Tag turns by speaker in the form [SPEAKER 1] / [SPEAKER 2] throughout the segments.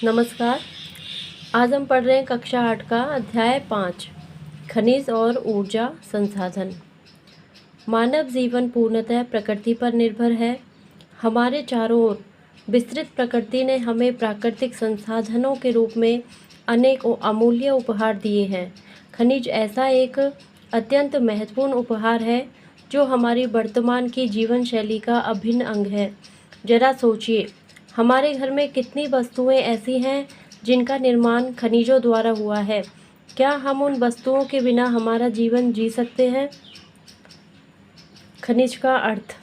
[SPEAKER 1] नमस्कार। आज हम पढ़ रहे हैं कक्षा 8 का अध्याय 5 खनिज और ऊर्जा संसाधन। मानव जीवन पूर्णतः प्रकृति पर निर्भर है। हमारे चारों ओर विस्तृत प्रकृति ने हमें प्राकृतिक संसाधनों के रूप में अनेक अमूल्य उपहार दिए हैं। खनिज ऐसा एक अत्यंत महत्वपूर्ण उपहार है जो हमारी वर्तमान की जीवन शैली का अभिन्न अंग है। जरा सोचिए, हमारे घर में कितनी वस्तुएं ऐसी हैं जिनका निर्माण खनिजों द्वारा हुआ है। क्या हम उन वस्तुओं के बिना हमारा जीवन जी सकते हैं? खनिज का अर्थ।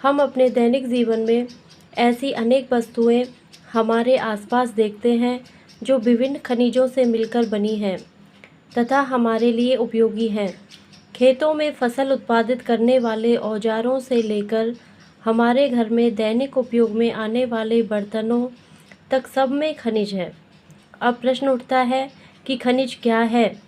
[SPEAKER 1] हम अपने दैनिक जीवन में ऐसी अनेक वस्तुएं हमारे आसपास देखते हैं जो विभिन्न खनिजों से मिलकर बनी हैं तथा हमारे लिए उपयोगी हैं। खेतों में फसल उत्पादित करने वाले औजारों से लेकर हमारे घर में दैनिक उपयोग में आने वाले बर्तनों तक सब में खनिज है। अब प्रश्न उठता है कि खनिज क्या है?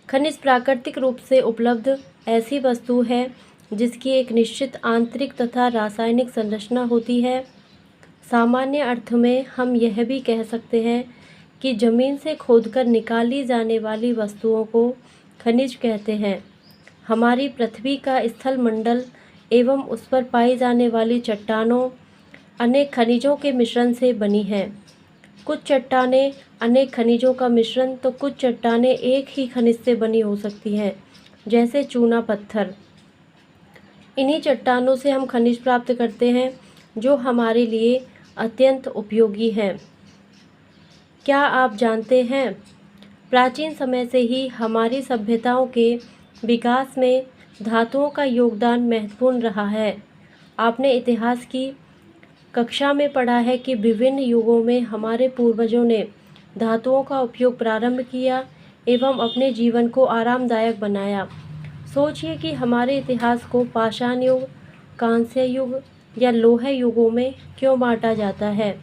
[SPEAKER 1] खनिज प्राकृतिक रूप से उपलब्ध ऐसी वस्तु है जिसकी एक निश्चित आंतरिक तथा रासायनिक संरचना होती है। सामान्य अर्थ में हम यह भी कह सकते हैं कि जमीन से खोदकर निकाली जाने वाली वस्तुओं को खनिज कहते हैं। हमारी पृथ्वी का स्थल मंडल एवं उस पर पाई जाने वाली चट्टानों अनेक खनिजों के मिश्रण से बनी हैं। कुछ चट्टानें अनेक खनिजों का मिश्रण तो कुछ चट्टानें एक ही खनिज से बनी हो सकती हैं, जैसे चूना पत्थर। इन्हीं चट्टानों से हम खनिज प्राप्त करते हैं जो हमारे लिए अत्यंत उपयोगी हैं। क्या आप जानते हैं, प्राचीन समय से ही हमारी सभ्यताओं के विकास में धातुओं का योगदान महत्वपूर्ण रहा है। आपने इतिहास की कक्षा में पढ़ा है कि विभिन्न युगों में हमारे पूर्वजों ने धातुओं का उपयोग प्रारंभ किया एवं अपने जीवन को आरामदायक बनाया। सोचिए कि हमारे इतिहास को पाषाण युग, कांस्य युग या लोह युगों में क्यों बांटा जाता है।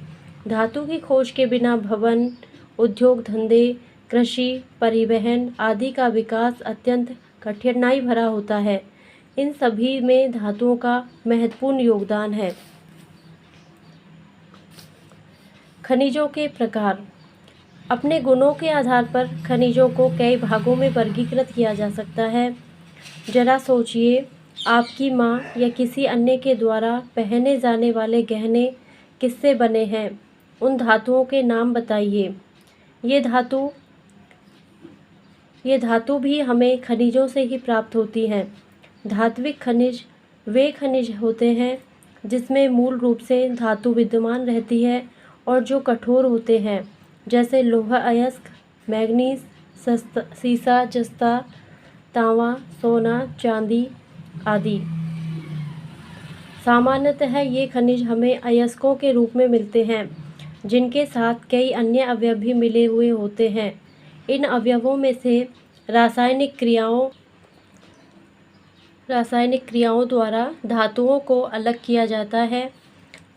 [SPEAKER 1] धातु की खोज के बिना भवन, उद्योग धंधे, कृषि, परिवहन आदि का विकास अत्यंत कठिनाई भरा होता है। इन सभी में धातुओं का महत्वपूर्ण योगदान है। खनिजों के प्रकार। अपने गुणों के आधार पर खनिजों को कई भागों में वर्गीकृत किया जा सकता है। जरा सोचिए, आपकी माँ या किसी अन्य के द्वारा पहने जाने वाले गहने किससे बने हैं? उन धातुओं के नाम बताइए। ये धातु भी हमें खनिजों से ही प्राप्त होती हैं। धात्विक खनिज वे खनिज होते हैं जिसमें मूल रूप से धातु विद्यमान रहती है और जो कठोर होते हैं, जैसे लोहा अयस्क, मैग्नीज, सीसा, जस्ता, तांबा, सोना, चांदी आदि। सामान्यतः ये खनिज हमें अयस्कों के रूप में मिलते हैं जिनके साथ कई अन्य अवयव भी मिले हुए होते हैं। इन अवयवों में से रासायनिक क्रियाओं द्वारा धातुओं को अलग किया जाता है।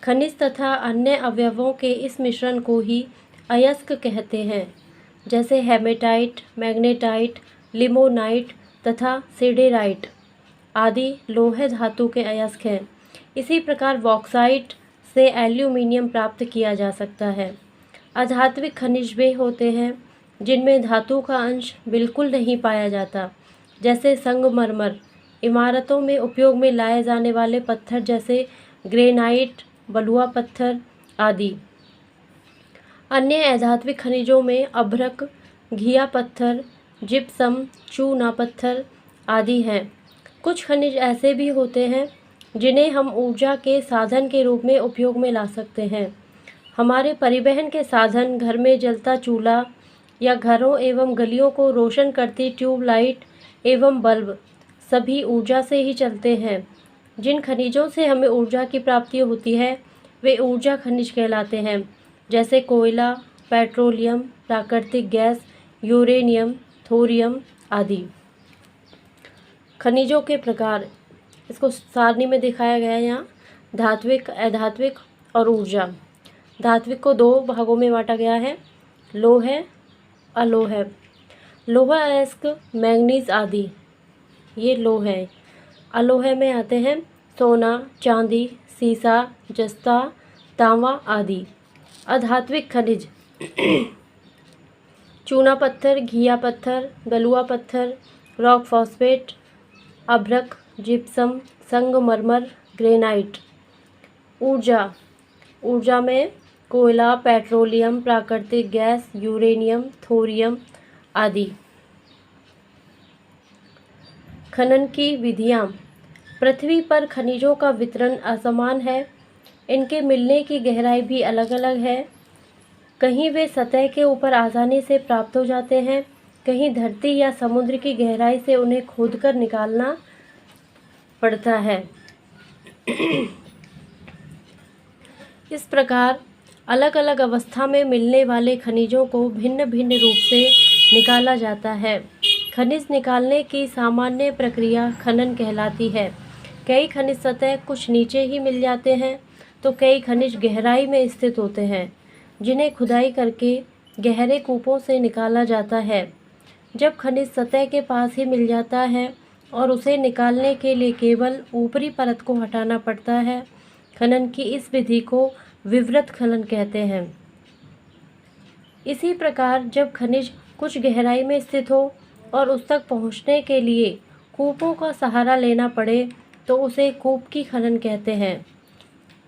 [SPEAKER 1] खनिज तथा अन्य अवयवों के इस मिश्रण को ही अयस्क कहते हैं, जैसे हेमेटाइट, मैग्नेटाइट, लिमोनाइट तथा सिडेराइट आदि लोह धातु के अयस्क हैं। इसी प्रकार बॉक्साइट से एल्यूमीनियम प्राप्त किया जा सकता है। अधात्विक खनिज वे होते हैं जिनमें धातु का अंश बिल्कुल नहीं पाया जाता, जैसे संगमरमर, इमारतों में उपयोग में लाए जाने वाले पत्थर जैसे ग्रेनाइट, बलुआ पत्थर आदि। अन्य अधात्विक खनिजों में अभ्रक, घिया पत्थर, जिप्सम, चूना पत्थर आदि हैं। कुछ खनिज ऐसे भी होते हैं जिन्हें हम ऊर्जा के साधन के रूप में उपयोग में ला सकते हैं। हमारे परिवहन के साधन, घर में जलता चूल्हा या घरों एवं गलियों को रोशन करती ट्यूबलाइट एवं बल्ब सभी ऊर्जा से ही चलते हैं। जिन खनिजों से हमें ऊर्जा की प्राप्ति होती है वे ऊर्जा खनिज कहलाते हैं, जैसे कोयला, पेट्रोलियम, प्राकृतिक गैस, यूरेनियम, थोरियम आदि। खनिजों के प्रकार, इसको सारणी में दिखाया गया है यहाँ। धात्विक, अधात्विक और ऊर्जा। धात्विक को 2 भागों में बांटा गया है, लोह, अलोह। लोहा अयस्क, मैग्नीज आदि ये लोह है। अलोह में आते हैं सोना, चांदी, सीसा, जस्ता, तांबा आदि। अधात्विक खनिज चूना पत्थर, घिया पत्थर, बलुआ पत्थर, रॉक फॉस्फेट, अभ्रक, जिप्सम, संगमरमर, ग्रेनाइट। ऊर्जा में कोयला, पेट्रोलियम, प्राकृतिक गैस, यूरेनियम, थोरियम आदि। खनन की विधियाँ। पृथ्वी पर खनिजों का वितरण असमान है। इनके मिलने की गहराई भी अलग अलग है। कहीं वे सतह के ऊपर आसानी से प्राप्त हो जाते हैं, कहीं धरती या समुद्र की गहराई से उन्हें खोदकर निकालना पड़ता है। इस प्रकार अलग अलग अवस्था में मिलने वाले खनिजों को भिन्न भिन्न रूप से निकाला जाता है। खनिज निकालने की सामान्य प्रक्रिया खनन कहलाती है। कई खनिज सतह कुछ नीचे ही मिल जाते हैं, तो कई खनिज गहराई में स्थित होते हैं, जिन्हें खुदाई करके गहरे कूपों से निकाला जाता है। जब खनिज सतह के पास ही मिल जाता है और उसे निकालने के लिए केवल ऊपरी परत को हटाना पड़ता है, खनन की इस विधि को विवृत खनन कहते हैं। इसी प्रकार जब खनिज कुछ गहराई में स्थित हो और उस तक पहुंचने के लिए कूपों का सहारा लेना पड़े, तो उसे कूप की खनन कहते हैं।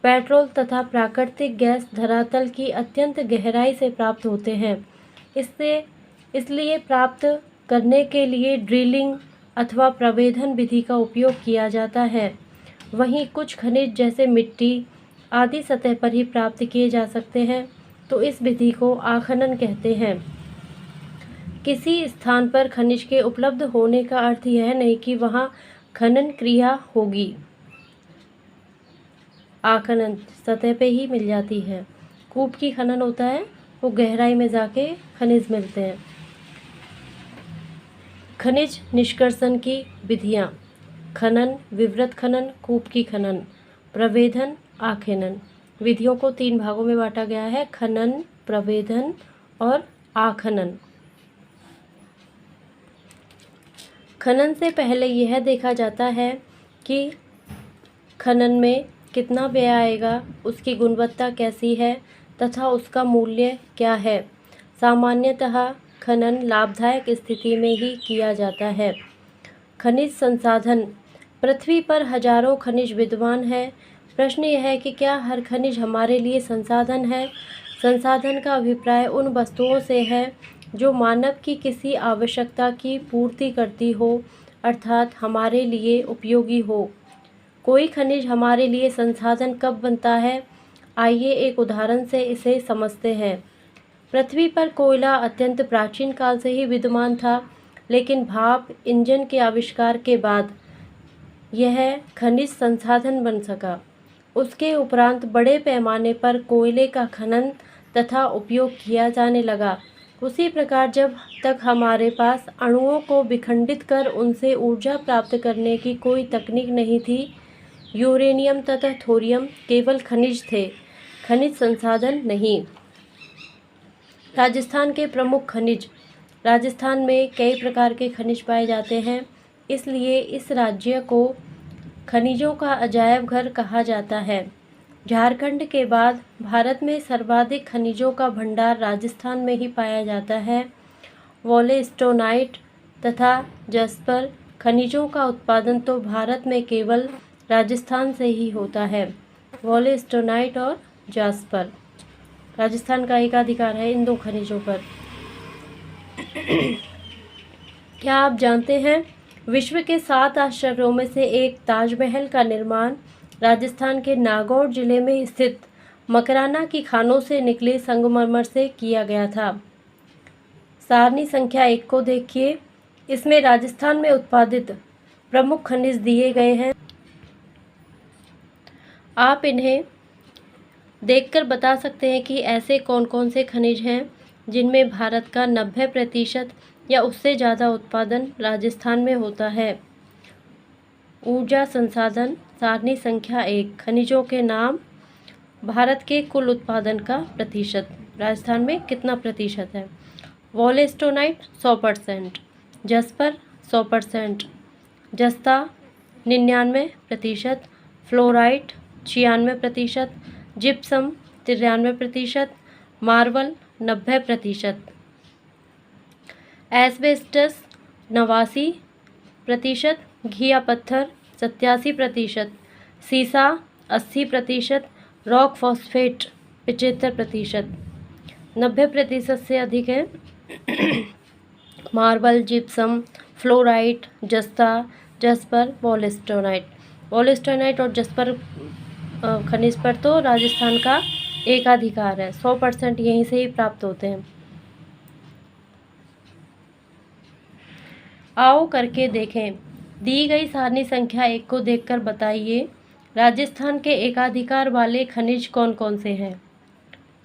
[SPEAKER 1] पेट्रोल तथा प्राकृतिक गैस धरातल की अत्यंत गहराई से प्राप्त होते हैं। इसलिए प्राप्त करने के लिए ड्रिलिंग अथवा प्रवेधन विधि का उपयोग किया जाता है। वहीं कुछ खनिज जैसे मिट्टी आदि सतह पर ही प्राप्त किए जा सकते हैं, तो इस विधि को आखनन कहते हैं। किसी स्थान पर खनिज के उपलब्ध होने का अर्थ यह नहीं कि वहाँ खनन क्रिया होगी। आखनन सतह पे ही मिल जाती है। कूप की खनन होता है, वो गहराई में जाके खनिज मिलते हैं। खनिज निष्कर्षण की विधियाँ। खनन, विवृत खनन, कूप की खनन, प्रवेधन, आखनन। विधियों को 3 भागों में बांटा गया है: खनन, प्रवेधन और आखनन। खनन से पहले यह देखा जाता है कि खनन में कितना व्यय आएगा, उसकी गुणवत्ता कैसी है तथा उसका मूल्य क्या है। सामान्यतः खनन लाभदायक स्थिति में ही किया जाता है। खनिज संसाधन। पृथ्वी पर हजारों खनिज विद्यमान है। प्रश्न यह है कि क्या हर खनिज हमारे लिए संसाधन है। संसाधन का अभिप्राय उन वस्तुओं से है जो मानव की किसी आवश्यकता की पूर्ति करती हो, अर्थात हमारे लिए उपयोगी हो। कोई खनिज हमारे लिए संसाधन कब बनता है, आइए एक उदाहरण से इसे समझते हैं। पृथ्वी पर कोयला अत्यंत प्राचीन काल से ही विद्यमान था, लेकिन भाप इंजन के आविष्कार के बाद यह खनिज संसाधन बन सका। उसके उपरांत बड़े पैमाने पर कोयले का खनन तथा उपयोग किया जाने लगा। उसी प्रकार जब तक हमारे पास अणुओं को विखंडित कर उनसे ऊर्जा प्राप्त करने की कोई तकनीक नहीं थी, यूरेनियम तथा थोरियम केवल खनिज थे, खनिज संसाधन नहीं। राजस्थान के प्रमुख खनिज। राजस्थान में कई प्रकार के खनिज पाए जाते हैं, इसलिए इस राज्य को खनिजों का अजायब घर कहा जाता है। झारखंड के बाद भारत में सर्वाधिक खनिजों का भंडार राजस्थान में ही पाया जाता है। वोलेस्टोनाइट तथा जस्पर खनिजों का उत्पादन तो भारत में केवल राजस्थान से ही होता है। वोलेस्टोनाइट और जास्पर राजस्थान का एकाधिकार है इन 2 खनिजों पर। क्या आप जानते हैं, विश्व के 7 आश्चर्यों में से एक ताजमहल का निर्माण राजस्थान के नागौर जिले में स्थित मकराना की खानों से निकले संगमरमर से किया गया था। सारणी संख्या 1 को देखिए। इसमें राजस्थान में उत्पादित प्रमुख खनिज दिए गए हैं। आप इन्हें देखकर बता सकते हैं कि ऐसे कौन कौन से खनिज हैं जिनमें भारत का 90% या उससे ज़्यादा उत्पादन राजस्थान में होता है। ऊर्जा संसाधन। सारणी संख्या 1, खनिजों के नाम। भारत के कुल उत्पादन का प्रतिशत राजस्थान में कितना प्रतिशत है। वोलेस्टोनाइट 100%, जस्पर 100%, जस्ता 99%, फ्लोराइट 96%, जिप्सम 93%, मार्बल 90%, एस्बेस्टस 89%, घिया पत्थर 87%, सीसा 80%, रॉक फॉस्फेट 75%। 90% से अधिक है मार्बल, जिप्सम, फ्लोराइट, जस्ता, जस्पर, पॉलिस्टोनाइट। पॉलिस्टोनाइट और जस्पर खनिज पर तो राजस्थान का एकाधिकार है, 100% यहीं से ही प्राप्त होते हैं। आओ करके देखें। दी गई सारणी संख्या 1 को देखकर बताइए राजस्थान के एकाधिकार वाले खनिज कौन कौन से हैं।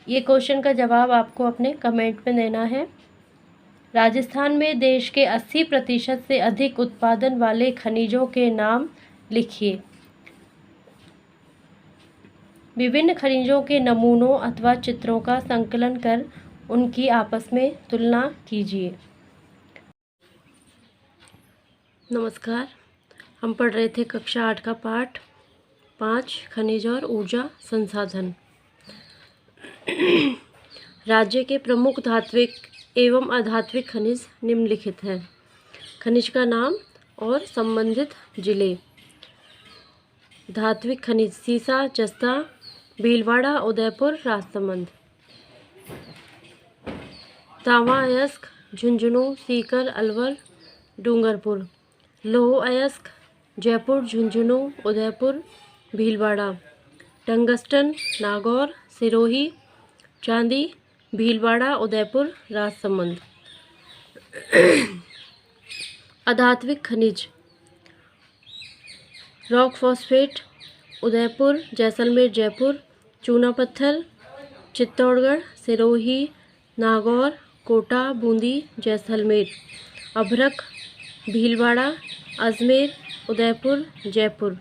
[SPEAKER 1] ये क्वेश्चन का जवाब आपको अपने कमेंट में देना है। राजस्थान में देश के 80% से अधिक उत्पादन वाले खनिजों के नाम लिखिए। विभिन्न खनिजों के नमूनों अथवा चित्रों का संकलन कर उनकी आपस में तुलना कीजिए। नमस्कार, हम पढ़ रहे थे कक्षा 8 का पाठ 5 खनिज और ऊर्जा संसाधन। राज्य के प्रमुख धात्विक एवं अधात्विक खनिज निम्नलिखित हैं। खनिज का नाम और संबंधित जिले। धात्विक खनिज सीसा, जस्ता, भीलवाड़ा, उदयपुर, राजसमंद। तांबा अयस्क झुंझुनू, सीकर, अलवर, डूंगरपुर। लौह अयस्क जयपुर, झुंझुनू, उदयपुर, भीलवाड़ा। टंगस्टन नागौर, सिरोही। चांदी भीलवाड़ा, उदयपुर, राजसमंद। अधात्विक खनिज रॉक फॉस्फेट उदयपुर, जैसलमेर, जयपुर। चूना पत्थर चित्तौड़गढ़, सिरोही, नागौर, कोटा, बूंदी, जैसलमेर। अभ्रक भीलवाड़ा, अजमेर, उदयपुर, जयपुर।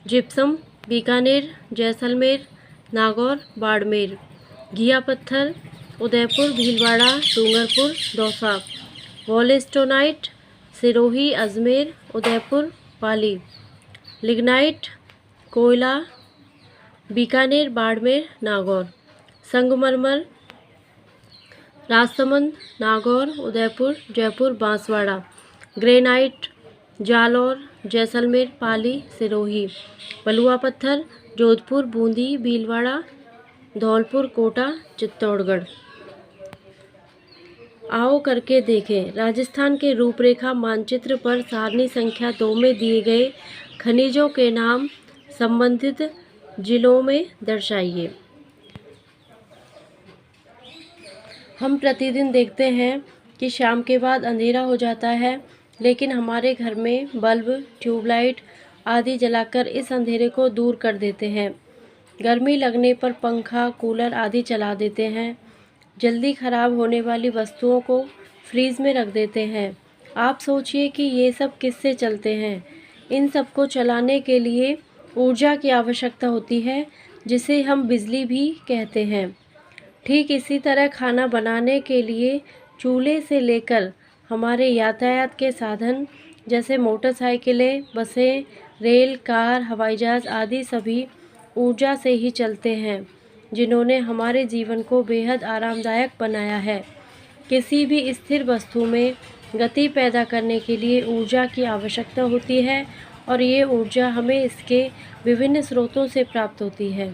[SPEAKER 1] जिप्सम बीकानेर, जैसलमेर, नागौर, बाड़मेर। घिया पत्थर उदयपुर, भीलवाड़ा, डूंगरपुर, दौसा। वॉलेस्टोनाइट सिरोही, अजमेर, उदयपुर, पाली। लिग्नाइट कोयला बीकानेर, बाड़मेर, नागौर। संगमरमर राजसमंद, नागौर, उदयपुर, जयपुर, बांसवाड़ा। ग्रेनाइट जालौर, जैसलमेर, पाली, सिरोही। बलुआ पत्थर जोधपुर, बूंदी, भीलवाड़ा, धौलपुर, कोटा, चित्तौड़गढ़। आओ करके देखें। राजस्थान के रूपरेखा मानचित्र पर सारणी संख्या 2 में दिए गए खनिजों के नाम संबंधित जिलों में दर्शाइए। हम प्रतिदिन देखते हैं कि शाम के बाद अंधेरा हो जाता है, लेकिन हमारे घर में बल्ब, ट्यूबलाइट आदि जलाकर इस अंधेरे को दूर कर देते हैं। गर्मी लगने पर पंखा, कूलर आदि चला देते हैं। जल्दी ख़राब होने वाली वस्तुओं को फ्रीज में रख देते हैं। आप सोचिए कि ये सब किससे चलते हैं। इन सब को चलाने के लिए ऊर्जा की आवश्यकता होती है, जिसे हम बिजली भी कहते हैं। ठीक इसी तरह खाना बनाने के लिए चूल्हे से लेकर हमारे यातायात के साधन जैसे मोटरसाइकिलें, बसें, रेल, कार, हवाई जहाज़ आदि सभी ऊर्जा से ही चलते हैं, जिन्होंने हमारे जीवन को बेहद आरामदायक बनाया है। किसी भी स्थिर वस्तु में गति पैदा करने के लिए ऊर्जा की आवश्यकता होती है और ये ऊर्जा हमें इसके विभिन्न स्रोतों से प्राप्त होती है।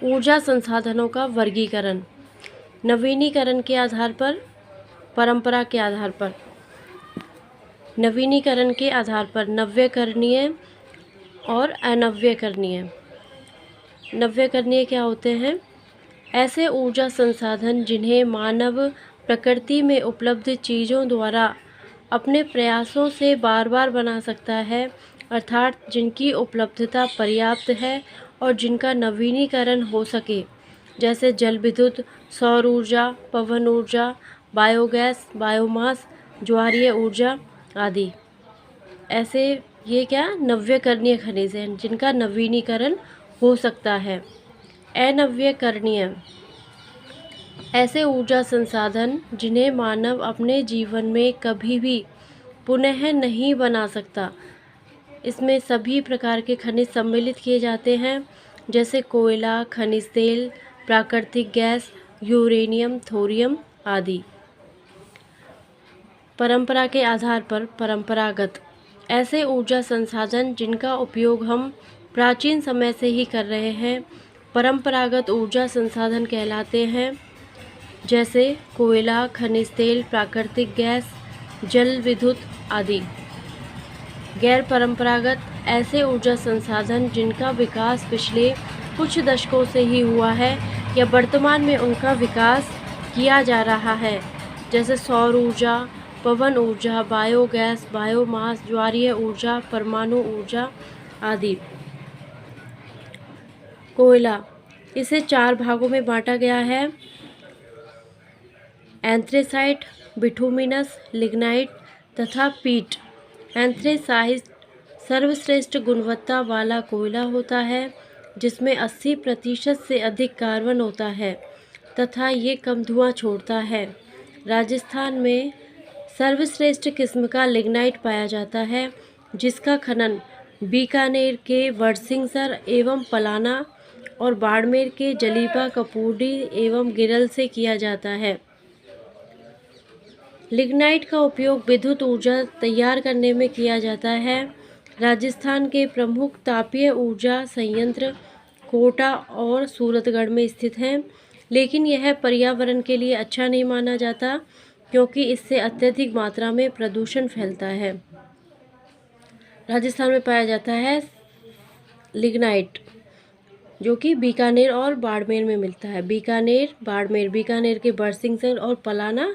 [SPEAKER 1] ऊर्जा संसाधनों का वर्गीकरण। नवीनीकरण के आधार पर, परंपरा के आधार पर। नवीनीकरण के आधार पर नव्यकरणीय और अनव्यकरणीय। नव्यकरणीय क्या होते हैं? ऐसे ऊर्जा संसाधन जिन्हें मानव प्रकृति में उपलब्ध चीज़ों द्वारा अपने प्रयासों से बार बार बना सकता है, अर्थात जिनकी उपलब्धता पर्याप्त है और जिनका नवीनीकरण हो सके, जैसे जल विद्युत, सौर ऊर्जा, पवन ऊर्जा, बायोगैस, बायोमास, ज्वारीय ऊर्जा आदि। ऐसे ये क्या नव्यकरणीय खनिज हैं जिनका नवीनीकरण हो सकता है। अनव्यकरणीय ऐसे ऊर्जा संसाधन जिन्हें मानव अपने जीवन में कभी भी पुनः नहीं बना सकता। इसमें सभी प्रकार के खनिज सम्मिलित किए जाते हैं, जैसे कोयला, खनिज तेल, प्राकृतिक गैस, यूरेनियम, थोरियम आदि। परंपरा के आधार पर परंपरागत ऐसे ऊर्जा संसाधन जिनका उपयोग हम प्राचीन समय से ही कर रहे हैं, परंपरागत ऊर्जा संसाधन कहलाते हैं, जैसे कोयला, खनिज तेल, प्राकृतिक गैस, जल विद्युत आदि। गैर परंपरागत ऐसे ऊर्जा संसाधन जिनका विकास पिछले कुछ दशकों से ही हुआ है या वर्तमान में उनका विकास किया जा रहा है, जैसे सौर ऊर्जा, पवन ऊर्जा, बायोगैस, बायोमास, ज्वारीय ऊर्जा, परमाणु ऊर्जा आदि। कोयला, इसे 4 भागों में बांटा गया है: एंथ्रेसाइट, बिटुमिनस, लिग्नाइट तथा पीट। एंथ्रेसाइट सर्वश्रेष्ठ गुणवत्ता वाला कोयला होता है, जिसमें 80% से अधिक कार्बन होता है तथा ये कम धुआं छोड़ता है। राजस्थान में सर्वश्रेष्ठ किस्म का लिग्नाइट पाया जाता है, जिसका खनन बीकानेर के वडसिंगसर एवं पलाना और बाड़मेर के जलीपा, कपूडी एवं गिरल से किया जाता है। लिग्नाइट का उपयोग विद्युत ऊर्जा तैयार करने में किया जाता है। राजस्थान के प्रमुख तापीय ऊर्जा संयंत्र कोटा और सूरतगढ़ में स्थित हैं, लेकिन यह पर्यावरण के लिए अच्छा नहीं माना जाता, क्योंकि इससे अत्यधिक मात्रा में प्रदूषण फैलता है। राजस्थान में पाया जाता है लिग्नाइट, जो कि बीकानेर और बाड़मेर में मिलता है। बीकानेर, बाड़मेर, बीकानेर के बरसिंहसर और पलाना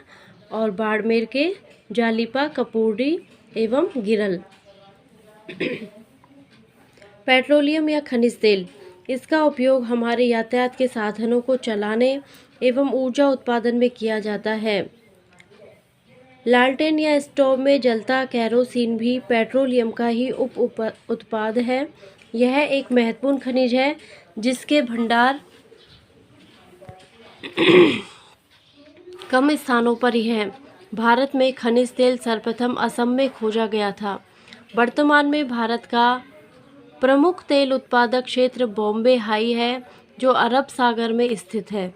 [SPEAKER 1] और बाड़मेर के जालिपा, कपूरडी एवं गिरल। पेट्रोलियम या खनिज तेल, इसका उपयोग हमारे यातायात के साधनों को चलाने एवं ऊर्जा उत्पादन में किया जाता है। लालटेन या स्टोव में जलता केरोसिन भी पेट्रोलियम का ही उत्पाद है। यह एक महत्वपूर्ण खनिज है जिसके भंडार कम स्थानों पर ही हैं। भारत में खनिज तेल सर्वप्रथम असम में खोजा गया था। वर्तमान में भारत का प्रमुख तेल उत्पादक क्षेत्र बॉम्बे हाई है, जो अरब सागर में स्थित है।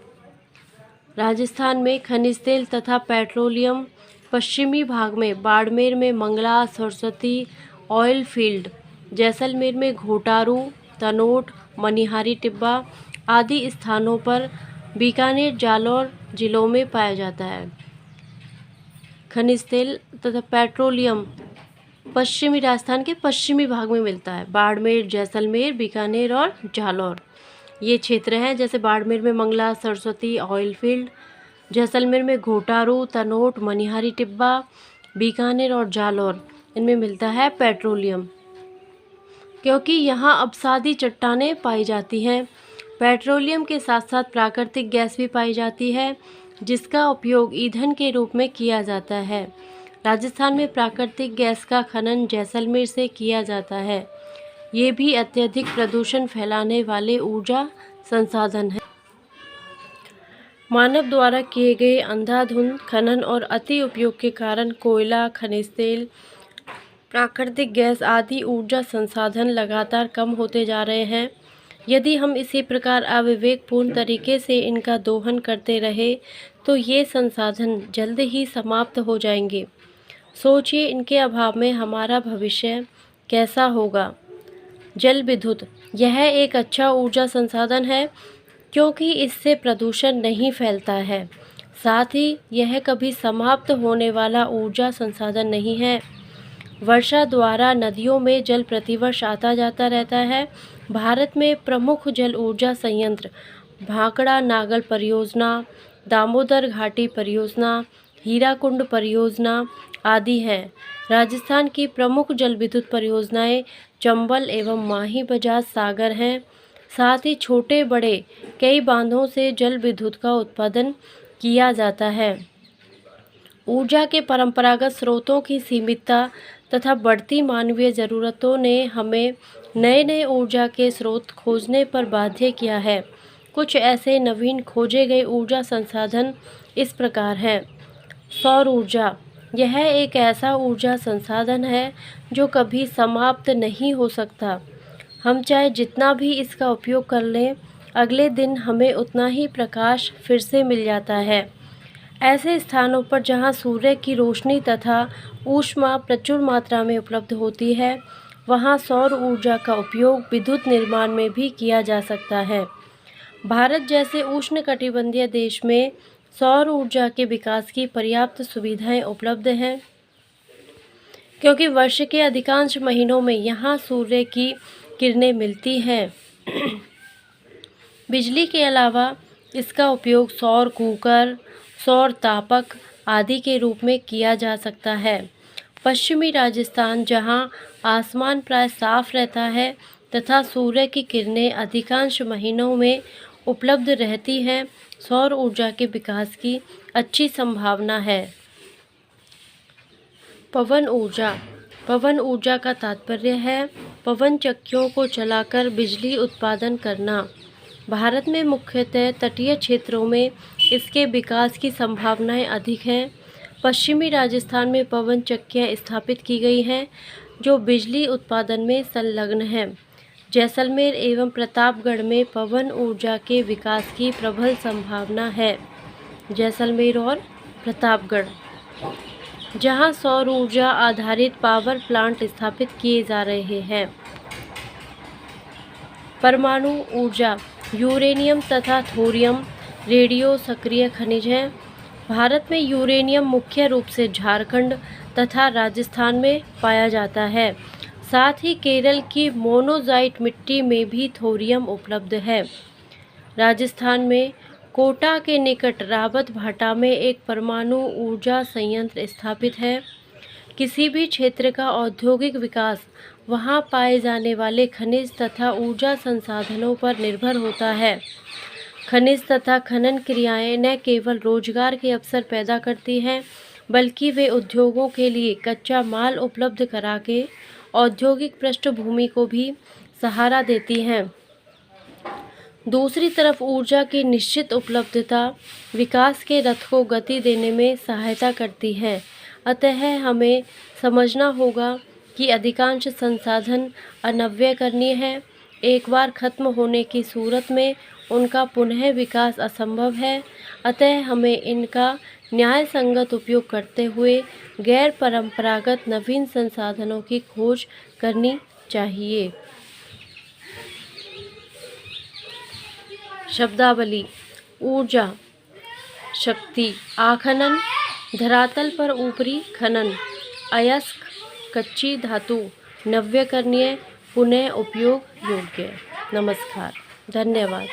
[SPEAKER 1] राजस्थान में खनिज तेल तथा पेट्रोलियम पश्चिमी भाग में बाड़मेर में मंगला, सरस्वती ऑयल फील्ड, जैसलमेर में घोटारू, तनोट, मनिहारी टिब्बा आदि स्थानों पर, बीकानेर, जालौर जिलों में पाया जाता है। खनिज तेल तथा पेट्रोलियम पश्चिमी राजस्थान के पश्चिमी भाग में मिलता है। बाड़मेर, जैसलमेर, बीकानेर और जालौर ये क्षेत्र हैं। जैसे बाड़मेर में मंगला, सरस्वती ऑयल फील्ड, जैसलमेर में घोटारू, तनोट, मनिहारी टिब्बा, बीकानेर और जालौर, इनमें मिलता है पेट्रोलियम, क्योंकि यहाँ अवसादी चट्टानें पाई जाती हैं। पेट्रोलियम के साथ साथ प्राकृतिक गैस भी पाई जाती है, जिसका उपयोग ईंधन के रूप में किया जाता है। राजस्थान में प्राकृतिक गैस का खनन जैसलमेर से किया जाता है। ये भी अत्यधिक प्रदूषण फैलाने वाले ऊर्जा संसाधन है। मानव द्वारा किए गए अंधाधुंध खनन और अति उपयोग के कारण कोयला, खनिज तेल, प्राकृतिक गैस आदि ऊर्जा संसाधन लगातार कम होते जा रहे हैं। यदि हम इसी प्रकार अविवेकपूर्ण तरीके से इनका दोहन करते रहे तो ये संसाधन जल्द ही समाप्त हो जाएंगे। सोचिए, इनके अभाव में हमारा भविष्य कैसा होगा। जल विद्युत, यह एक अच्छा ऊर्जा संसाधन है, क्योंकि इससे प्रदूषण नहीं फैलता है। साथ ही यह कभी समाप्त होने वाला ऊर्जा संसाधन नहीं है। वर्षा द्वारा नदियों में जल प्रतिवर्ष आता जाता रहता है। भारत में प्रमुख जल ऊर्जा संयंत्र भाखड़ा नागल परियोजना, दामोदर घाटी परियोजना, हीराकुंड परियोजना आदि हैं। राजस्थान की प्रमुख जल विद्युत परियोजनाएं चंबल एवं माही बजाज सागर हैं। साथ ही छोटे बड़े कई बांधों से जल विद्युत का उत्पादन किया जाता है। ऊर्जा के परंपरागत स्रोतों की सीमितता तथा बढ़ती मानवीय ज़रूरतों ने हमें नए नए ऊर्जा के स्रोत खोजने पर बाध्य किया है। कुछ ऐसे नवीन खोजे गए ऊर्जा संसाधन इस प्रकार हैं। सौर ऊर्जा, यह एक ऐसा ऊर्जा संसाधन है जो कभी समाप्त नहीं हो सकता। हम चाहे जितना भी इसका उपयोग कर लें, अगले दिन हमें उतना ही प्रकाश फिर से मिल जाता है। ऐसे स्थानों पर जहां सूर्य की रोशनी तथा ऊष्मा प्रचुर मात्रा में उपलब्ध होती है, वहां सौर ऊर्जा का उपयोग विद्युत निर्माण में भी किया जा सकता है। भारत जैसे उष्णकटिबंधीय देश में सौर ऊर्जा के विकास की पर्याप्त सुविधाएं उपलब्ध हैं, क्योंकि वर्ष के अधिकांश महीनों में यहाँ सूर्य की किरणें मिलती हैं। बिजली के अलावा इसका उपयोग सौर कुकर, सौर तापक आदि के रूप में किया जा सकता है। पश्चिमी राजस्थान, जहां आसमान प्राय साफ रहता है तथा सूर्य की किरणें अधिकांश महीनों में उपलब्ध रहती हैं, सौर ऊर्जा के विकास की अच्छी संभावना है। पवन ऊर्जा। पवन ऊर्जा का तात्पर्य है पवन चक्कियों को चलाकर बिजली उत्पादन करना। भारत में मुख्यतः तटीय क्षेत्रों में इसके विकास की संभावनाएं अधिक हैं। पश्चिमी राजस्थान में पवन चक्कियां स्थापित की गई हैं जो बिजली उत्पादन में संलग्न हैं। जैसलमेर एवं प्रतापगढ़ में पवन ऊर्जा के विकास की प्रबल संभावना है। जैसलमेर और प्रतापगढ़, जहां सौर ऊर्जा आधारित पावर प्लांट स्थापित किए जा रहे हैं। परमाणु ऊर्जा। यूरेनियम तथा थोरियम रेडियो सक्रिय खनिज हैं। भारत में यूरेनियम मुख्य रूप से झारखंड तथा राजस्थान में पाया जाता है। साथ ही केरल की मोनोज़ाइट मिट्टी में भी थोरियम उपलब्ध है। राजस्थान में कोटा के निकट रावत भाटा में एक परमाणु ऊर्जा संयंत्र स्थापित है। किसी भी क्षेत्र का औद्योगिक विकास वहां पाए जाने वाले खनिज तथा ऊर्जा संसाधनों पर निर्भर होता है। खनिज तथा खनन क्रियाएं न केवल रोजगार के अवसर पैदा करती हैं, बल्कि वे उद्योगों के लिए कच्चा माल उपलब्ध करा के औद्योगिक पृष्ठभूमि को भी सहारा देती हैं। दूसरी तरफ ऊर्जा की निश्चित उपलब्धता विकास के रथ को गति देने में सहायता करती है। अतः हमें समझना होगा कि अधिकांश संसाधन अनव्यकरणीय हैं। एक बार खत्म होने की सूरत में उनका पुनः विकास असंभव है। अतः हमें इनका न्याय संगत उपयोग करते हुए गैर परंपरागत नवीन संसाधनों की खोज करनी चाहिए। शब्दावली। ऊर्जा, शक्ति, आखनन, धरातल पर ऊपरी खनन, अयस्क, कच्ची धातु, नव्यकरणीय, पुनः उपयोग योग्य। नमस्कार, धन्यवाद।